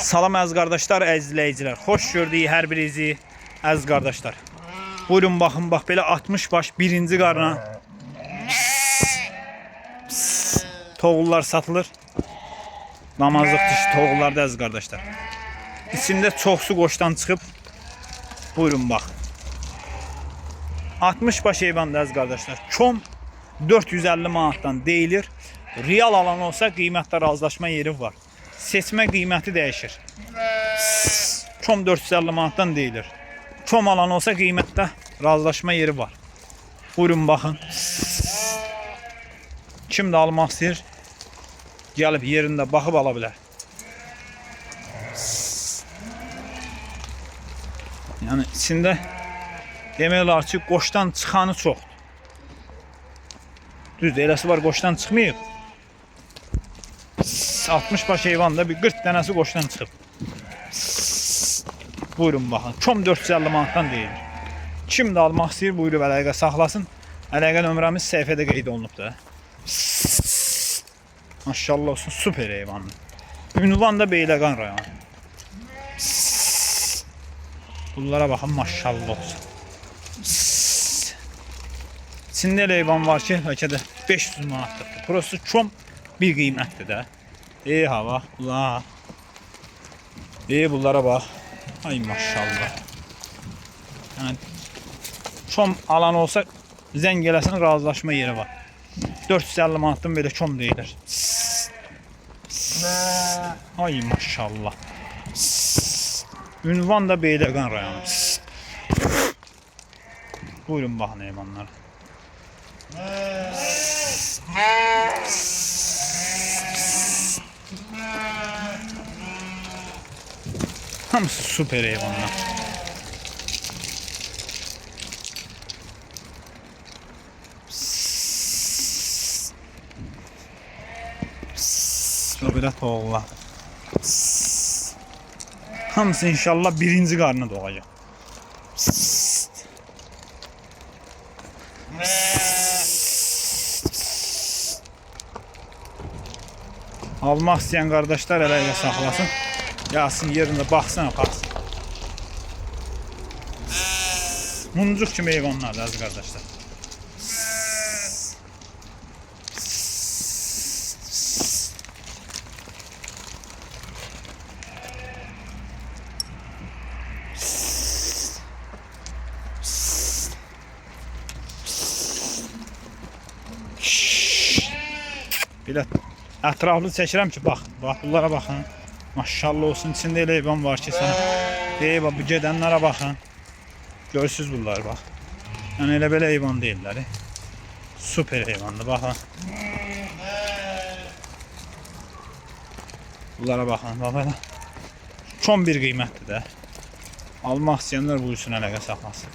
Salam əziz qardaşlar, əziz izləyicilər. Xoş gördük hər birinizi, əziz qardaşlar. Buyurun baxın, bax belə 60 baş birinci qarına toğullar satılır. Namazlıq dişi toğullarda əziz qardaşlar. İçində çoxsu qoşdan çıxıb. Buyurun bax. 60 baş heyvandır əziz qardaşlar. Çom 450 manatdan deyilir. Real alan olsa qiymətdə razılaşma yeri var. Seçmə qiyməti dəyişir. Çom 450 manatdan deyilir. Çom alan olsa qiymətdə razılaşma yeri var. Buyurun baxın. Kim də almaq istəyir, gəlib yerində baxıb ala bilər. Yəni içində demək olar ki, qoşdan çıxanı çoxdur. Düzdür, eləsi var qoşdan çıxmayıb. 60 baş heyvanda bir 40 dənəsi qoşdan çıxıb. Buyurun baxın. Çom 450 manatdan deyilir. Kim də almaq istəyir, buyurub əlaqə saxlasın. Əlaqə nömrəmiz səhifədə qeyd olunubdur. Maşallah olsun, super heyvandır. Ünvan da Beyləqan rayonu. Bunlara baxın, maşallah olsun. İçində elə heyvan var ki, bəlkə də 500 manatdır. Burası çom bir qiymətdir də. Hava, bunlar. Bunlara bax. Ay maşallah. Yəni çom alan olsa zəng eləsin, razılaşma yeri var. 450 manatdan belə çom deyilir. Ay maşallah. Ünvan da Beyləqan rayonu. Buyurun baxın heyvanlara. Hamısı süper heyvanlar. Böyle toğullar. Hamısı inşallah birinci qarnına doğacaq. Almaq istəyən qardaşlar əlaqə saxlasın. Yasın yerində baxsın, aparsın. Muncuq kimi heyvanlardır əziz qardaşlar. Belə ətraflı çəkirəm ki, bax bunlara baxın. Maşallah olsun, içində elə heyvan var ki, sənə bu gedənlərə baxın. Görürsünüz bunlar, bax. Yəni elə belə heyvan deyirlər. Super heyvandır, baxın. Bunlara baxın, bax belə. Çom bir qiymətdir də. Almaq istəyənlər buyursun, əlaqə saxlasın.